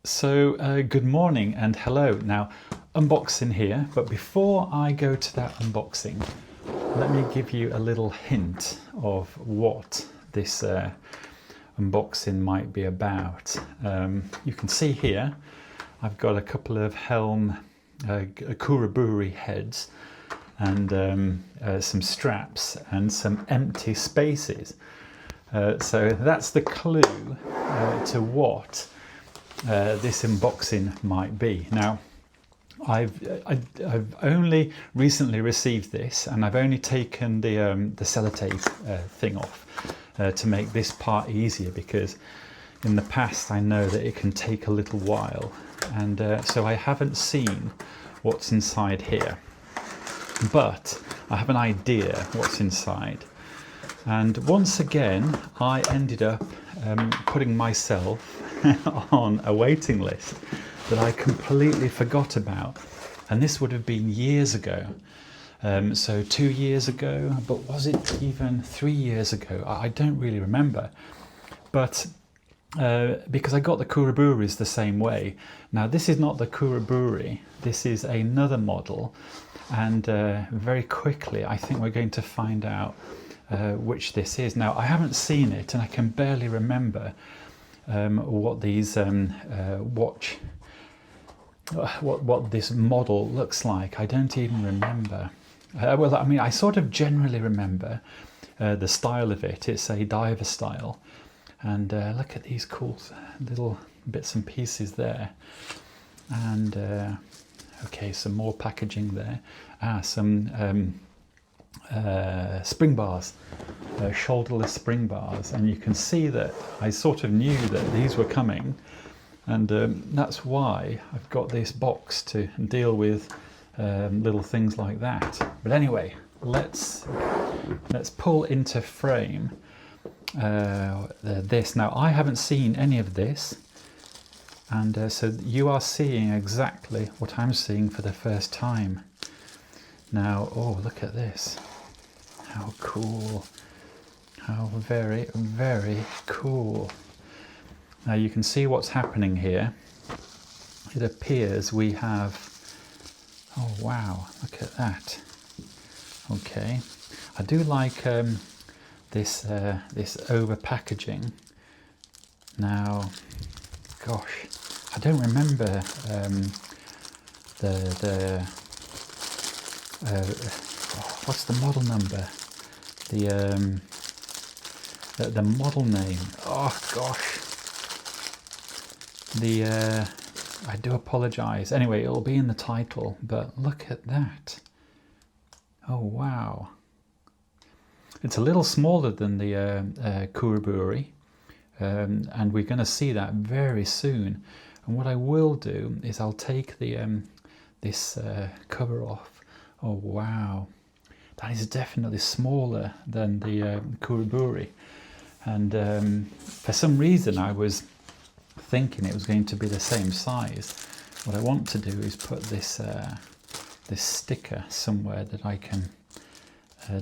Good morning and hello. Now, unboxing here, but before I go to that unboxing, let me give you a little hint of what this unboxing might be about. You can see here, I've got a couple of Helm Komodo heads and some straps and some empty spaces. So that's the clue to what this unboxing might be. Now, I've only recently received this, and I've only taken the sellotape thing off to make this part easier, because in the past I know that it can take a little while, and so I haven't seen what's inside here, but I have an idea what's inside. And once again, I ended up putting myself on a waiting list that I completely forgot about. And this would have been years ago. So 2 years ago, but was it even 3 years ago? I don't really remember. But because I got the Kuroburis the same way. Now, this is not the Kuroburi, this is another model. And very quickly, I think we're going to find out which this is. Now, I haven't seen it, and I can barely remember what these what this model looks like. I don't even remember. Well, I mean, I sort of generally remember the style of it. It's a diver style, and look at these cool little bits and pieces there. And okay, some more packaging there. Some spring bars, shoulderless spring bars, and you can see that I sort of knew that these were coming, and that's why I've got this box to deal with little things like that. But anyway, let's pull into frame this. Now, I haven't seen any of this, and so you are seeing exactly what I'm seeing for the first time. Now, oh, look at this. How cool. How very, very cool. Now you can see what's happening here. It appears we have, oh wow, look at that. Okay. I do like this over packaging. Now, gosh, I don't remember what's the model number? The model name. Oh gosh. I do apologise. Anyway, it'll be in the title. But look at that. Oh wow. It's a little smaller than the Kuroburi, and we're going to see that very soon. And what I will do is I'll take the this cover off. Oh wow, that is definitely smaller than the Kuroburi, and for some reason I was thinking it was going to be the same size. What I want to do is put this this sticker somewhere that I can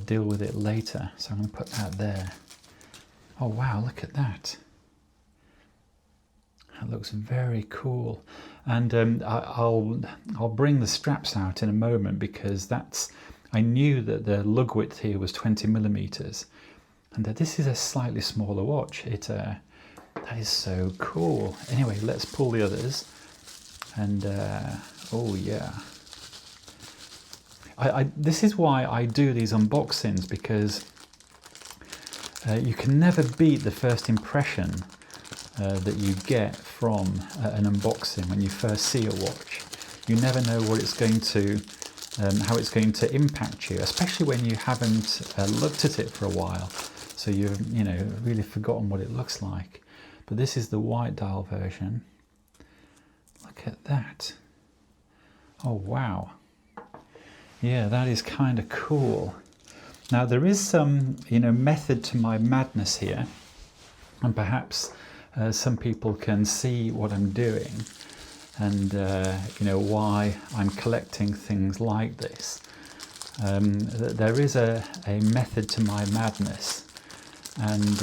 deal with it later. So I'm going to put that there. Oh wow, look at that. That looks very cool. And I'll bring the straps out in a moment, because I knew that the lug width here was 20 millimeters, and that this is a slightly smaller watch. That is so cool. Anyway, let's pull the others, and oh yeah. This is why I do these unboxings, because you can never beat the first impression that you get from an unboxing when you first see a watch. You never know what it's going to, how it's going to impact you, especially when you haven't looked at it for a while. So you've really forgotten what it looks like. But this is the white dial version. Look at that. Oh wow. Yeah, that is kind of cool. Now there is some method to my madness here, and perhaps some people can see what I'm doing, and why I'm collecting things like this. There is a method to my madness, and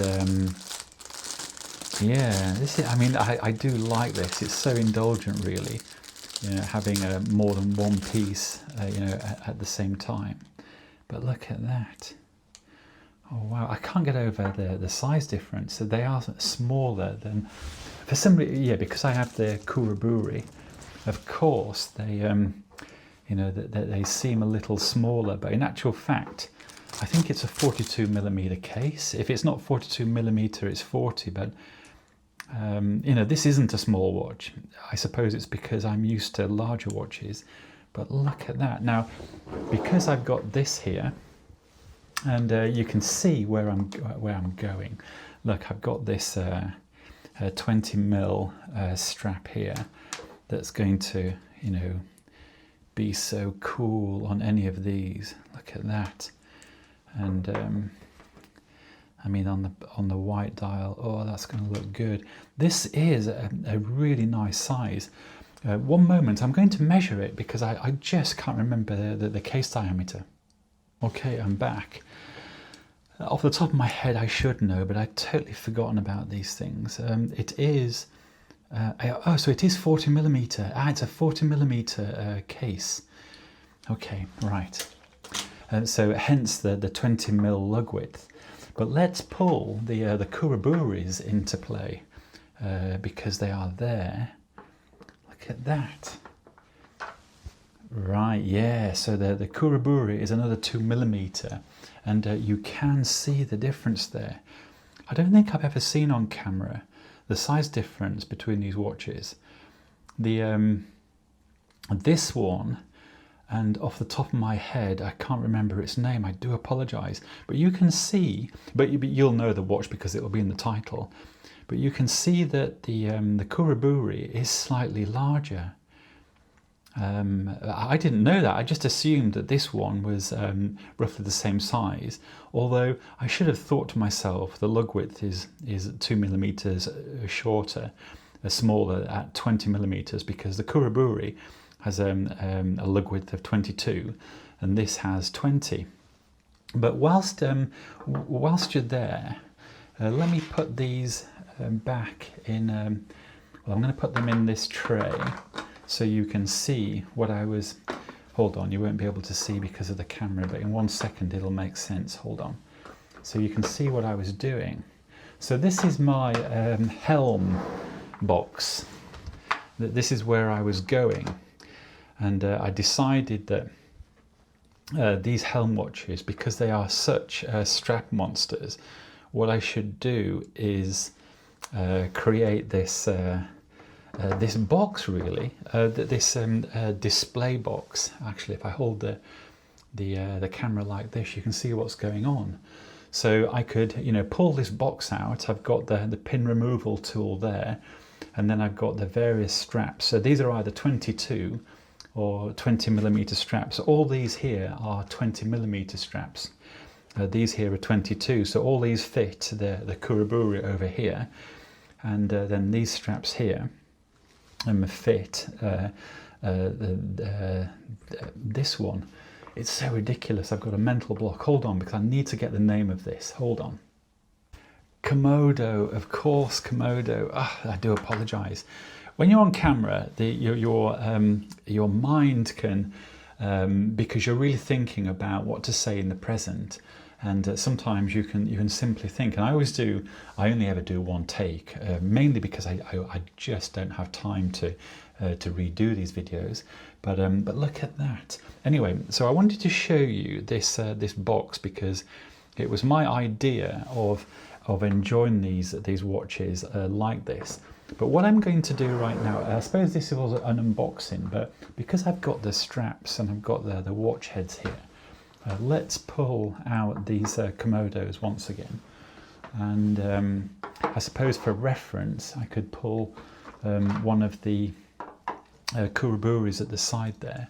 Yeah, this is, I mean, I do like this. It's so indulgent, really, you know, having more than one piece, you know, at the same time. But look at that. Oh wow, I can't get over the size difference. So they are smaller than, for some reason, yeah, because I have the Kuraburi, of course, they, you know, they seem a little smaller, but in actual fact, I think it's a 42mm case. If it's not 42mm, it's 40, but you know, this isn't a small watch. I suppose it's because I'm used to larger watches, but look at that. Now, because I've got this here, and you can see where I'm going. Look, I've got this 20mm strap here that's going to, you know, be so cool on any of these. Look at that. And I mean, on the white dial, oh, that's going to look good. This is a really nice size. One moment, I'm going to measure it because I just can't remember the case diameter. Okay, I'm back. Off the top of my head, I should know, but I'd totally forgotten about these things. It is, oh, so it is 40mm. Ah, it's a 40mm case. Okay, right. So hence the 20mm lug width. But let's pull the Kuraburis into play because they are there. Look at that. Right, yeah, so the Kuraburi is another 2mm, and you can see the difference there. I don't think I've ever seen on camera the size difference between these watches. The this one, and off the top of my head, I can't remember its name, I do apologise, but you can see, but you'll know the watch because it will be in the title, but you can see that the Kuraburi is slightly larger. I didn't know that. I just assumed that this one was roughly the same size, although I should have thought to myself the lug width is 2mm shorter, smaller at 20mm, because the Kuraburi has a lug width of 22 and this has 20. But whilst you're there, let me put these back in, well, I'm going to put them in this tray so you can see what I was, hold on, you won't be able to see because of the camera, but in 1 second it'll make sense, hold on. So you can see what I was doing. So this is my Helm box. This is where I was going. And I decided that these Helm watches, because they are such strap monsters, what I should do is create this this box, really, this display box. Actually, if I hold the camera like this, you can see what's going on. So I could, you know, pull this box out. I've got the pin removal tool there, and then I've got the various straps. So these are either 22 or 20mm straps. All these here are 20mm straps. These here are 22. So all these fit the Kuraburi over here, and then these straps here fit this one. It's so ridiculous. I've got a mental block. Hold on, because I need to get the name of this. Hold on. Komodo, of course, Komodo. Oh, I do apologise. When you're on camera, your mind can, because you're really thinking about what to say in the present, and sometimes you can simply think. And I always do. I only ever do one take, mainly because I just don't have time to redo these videos. But look at that. Anyway, so I wanted to show you this this box because it was my idea of enjoying these watches like this. But what I'm going to do right now, I suppose this was an unboxing, but because I've got the straps and I've got the watch heads here, let's pull out these Komodos once again. And I suppose for reference, I could pull one of the Kuraburis at the side there.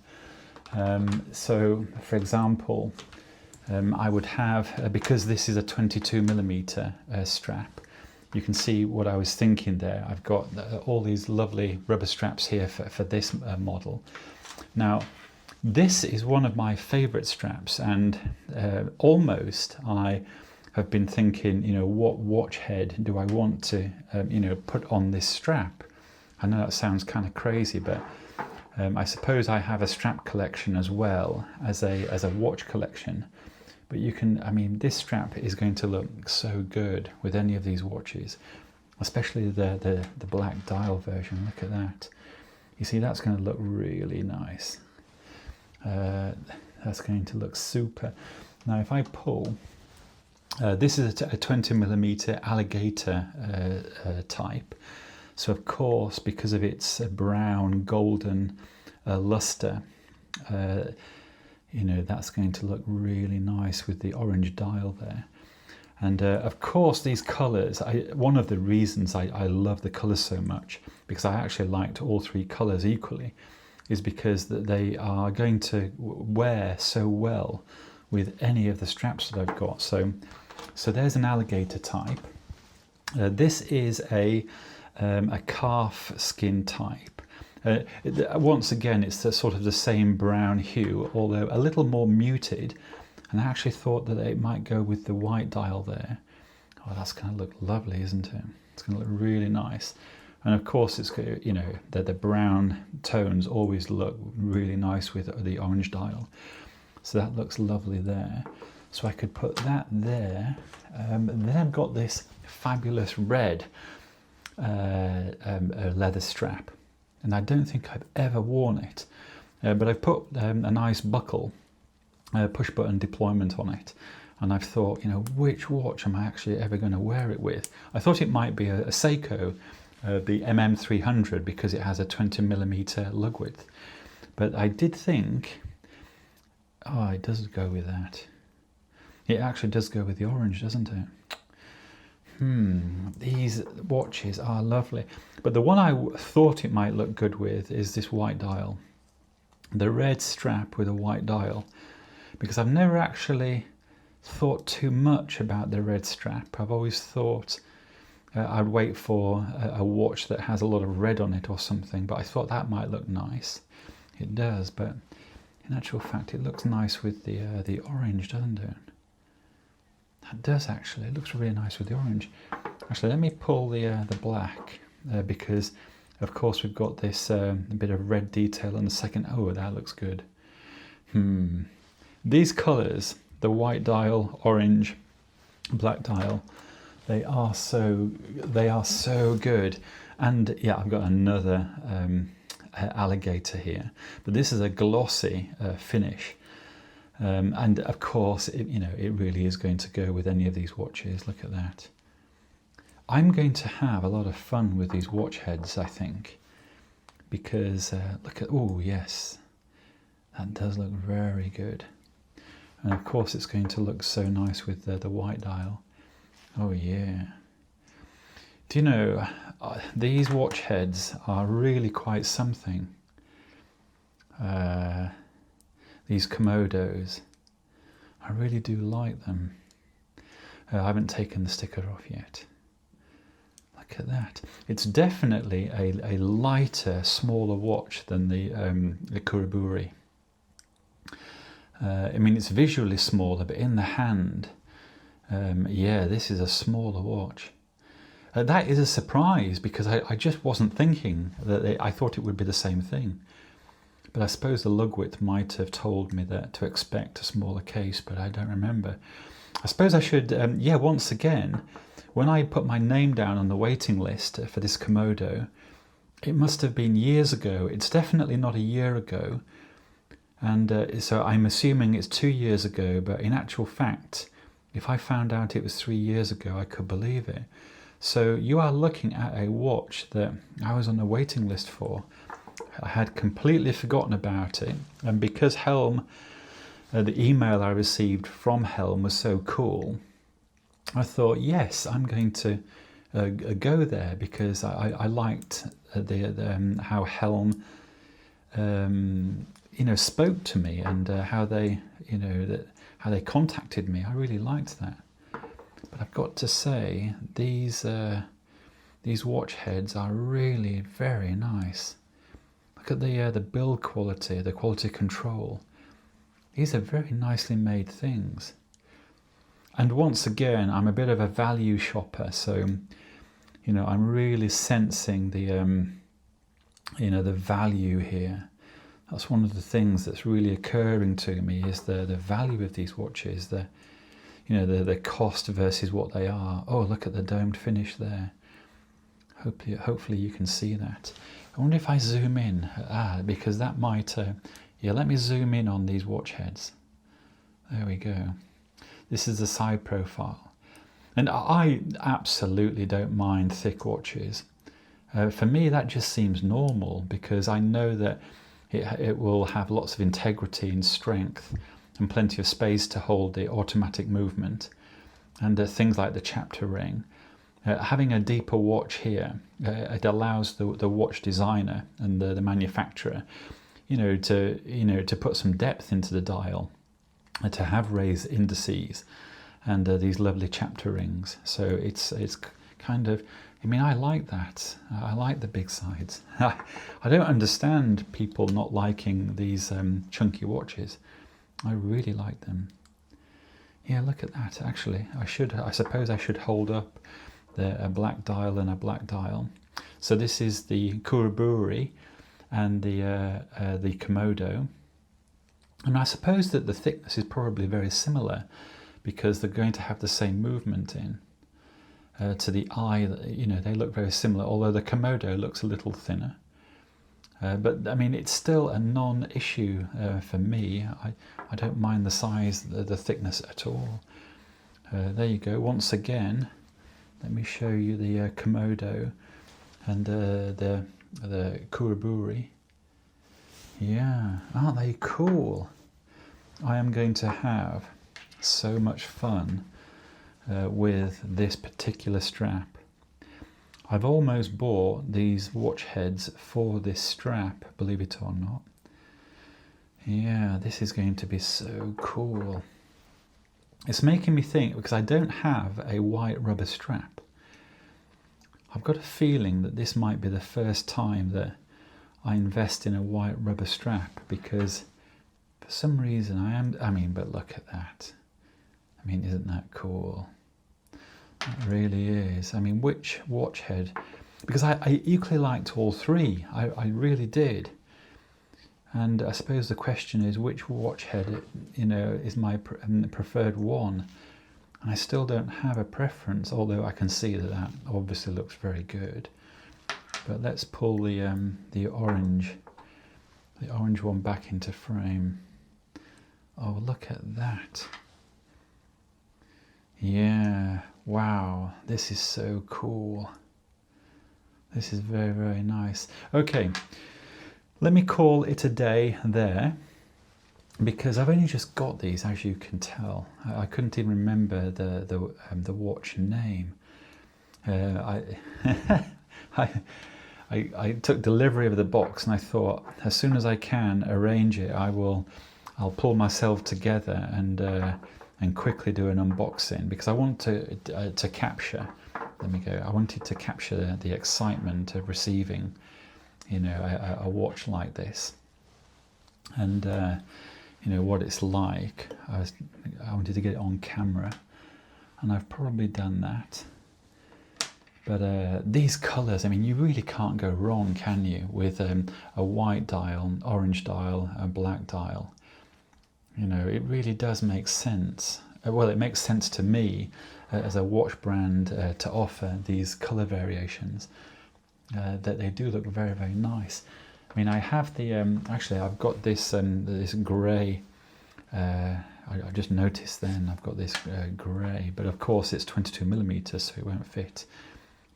So, for example, I would have, because this is a 22mm strap, you can see what I was thinking there. I've got all these lovely rubber straps here for this model. Now, this is one of my favorite straps, and almost I have been thinking, you know, what watch head do I want to, you know, put on this strap? I know that sounds kind of crazy, but I suppose I have a strap collection as well as a watch collection. But you can, I mean, this strap is going to look so good with any of these watches, especially the black dial version. Look at that. You see, that's going to look really nice. That's going to look super. Now, if I pull, this is a 20mm alligator type. So, of course, because of its brown golden luster, you know, that's going to look really nice with the orange dial there. And of course, these colours, one of the reasons I love the colours so much, because I actually liked all three colours equally, is because that they are going to wear so well with any of the straps that I've got. So there's an alligator type. This is a calf skin type. Once again, it's sort of the same brown hue, although a little more muted. And I actually thought that it might go with the white dial there. Oh, that's going to look lovely, isn't it? It's going to look really nice. And of course, it's, you know, the brown tones always look really nice with the orange dial. So that looks lovely there. So I could put that there. Then I've got this fabulous red leather strap. And I don't think I've ever worn it. But I've put a nice buckle, push button deployment on it. And I've thought, you know, which watch am I actually ever going to wear it with? I thought it might be a Seiko, the MM300, because it has a 20mm lug width. But I did think, oh, it does go with that. It actually does go with the orange, doesn't it? These watches are lovely. But the one I thought it might look good with is this white dial. The red strap with a white dial. Because I've never actually thought too much about the red strap. I've always thought I'd wait for a watch that has a lot of red on it or something, but I thought that might look nice. It does, but in actual fact it looks nice with the orange, doesn't it? That does actually. It looks really nice with the orange. Actually, let me pull the black because, of course, we've got this bit of red detail on the second. Oh, that looks good. These colours, the white dial, orange, black dial, they are so good. And yeah, I've got another alligator here, but this is a glossy finish. And of course, it really is going to go with any of these watches. Look at that. I'm going to have a lot of fun with these watch heads, I think, because look at, oh yes, that does look very good. And of course, it's going to look so nice with the white dial. Oh yeah. Do you know, these watch heads are really quite something. These Komodos, I really do like them. I haven't taken the sticker off yet. Look at that. It's definitely a lighter, smaller watch than the Kuriburi. I mean, it's visually smaller, but in the hand, yeah, this is a smaller watch. That is a surprise because I just wasn't thinking that I thought it would be the same thing. But I suppose the lug width might have told me that to expect a smaller case, but I don't remember. I suppose I should, yeah, once again, when I put my name down on the waiting list for this Komodo, it must have been years ago. It's definitely not a year ago. And so I'm assuming it's 2 years ago, but in actual fact, if I found out it was 3 years ago, I could believe it. So you are looking at a watch that I was on the waiting list for. I had completely forgotten about it, and because Helm, the email I received from Helm was so cool, I thought, yes, I'm going to go there because I liked how Helm, spoke to me and how they, how they contacted me. I really liked that. But I've got to say, these watch heads are really very nice. Look at the build quality, the quality control. These are very nicely made things. And once again, I'm a bit of a value shopper, so you know, I'm really sensing the you know, the value here. That's one of the things that's really occurring to me, is the value of these watches, the you know, the cost versus what they are. Oh, look at the domed finish there. Hopefully you can see that. I wonder if I zoom in, because that might, yeah, let me zoom in on these watch heads. There we go. This is the side profile. And I absolutely don't mind thick watches. For me, that just seems normal, because I know that it will have lots of integrity and strength and plenty of space to hold the automatic movement, and things like the chapter ring. Having a deeper watch here, it allows the watch designer and the manufacturer, to put some depth into the dial, to have raised indices and these lovely chapter rings. So it's kind of, I mean, I like that. I like the big sides. I don't understand people not liking these chunky watches. I really like them. Yeah, look at that. Actually, I suppose I should hold up a black dial and a black dial. So this is the Kuroburi and the Komodo. And I suppose that the thickness is probably very similar, because they're going to have the same movement in. To the eye, you know, they look very similar, although the Komodo looks a little thinner. But I mean, it's still a non-issue for me. I don't mind the size, the thickness at all. There you go. Once again, let me show you the Komodo and the Kuroburi. Yeah, aren't they cool? I am going to have so much fun with this particular strap. I've almost bought these watch heads for this strap, believe it or not. Yeah, this is going to be so cool. It's making me think, because I don't have a white rubber strap. I've got a feeling that this might be the first time that I invest in a white rubber strap, because for some reason but look at that. I mean, isn't that cool? It really is. I mean, which watch head? Because I equally liked all three. I really did. And I suppose the question is, which watch head, is my preferred one? And I still don't have a preference, although I can see that obviously looks very good. But let's pull the orange one back into frame. Oh, look at that. Yeah, wow, this is so cool. This is very, very nice. Okay, let me call it a day there, because I've only just got these, as you can tell. I couldn't even remember the watch name. I took delivery of the box, and I thought, as soon as I can arrange it, I'll pull myself together and quickly do an unboxing, because I want to capture. Let me go. I wanted to capture the excitement of receiving, a watch like this, and what it's like. I wanted to get it on camera, and I've probably done that. But these colours, I mean, you really can't go wrong, can you, with a white dial, an orange dial, a black dial. It really does make sense. Well, it makes sense to me as a watch brand to offer these colour variations, that they do look very, very nice. I mean, I have the, actually I've got this this grey, I just noticed then I've got this grey, but of course it's 22mm, so it won't fit.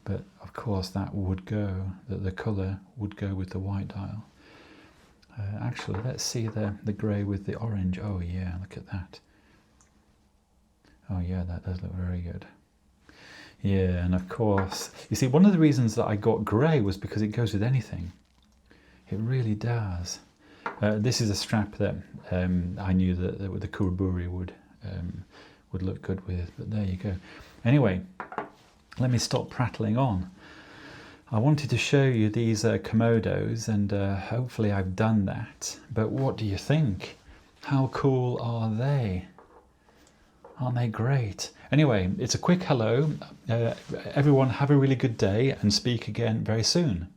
But of course that would go, the colour would go with the white dial. Actually, let's see the grey with the orange. Oh yeah, look at that. Oh yeah, that does look very good. Yeah, and of course, you see, one of the reasons that I got grey was because it goes with anything. It really does. This is a strap that I knew that the Kuroburi would look good with, but there you go. Anyway, let me stop prattling on. I wanted to show you these Komodos, and hopefully I've done that. But what do you think? How cool are they? Aren't they great? Anyway, it's a quick hello. Everyone have a really good day and speak again very soon.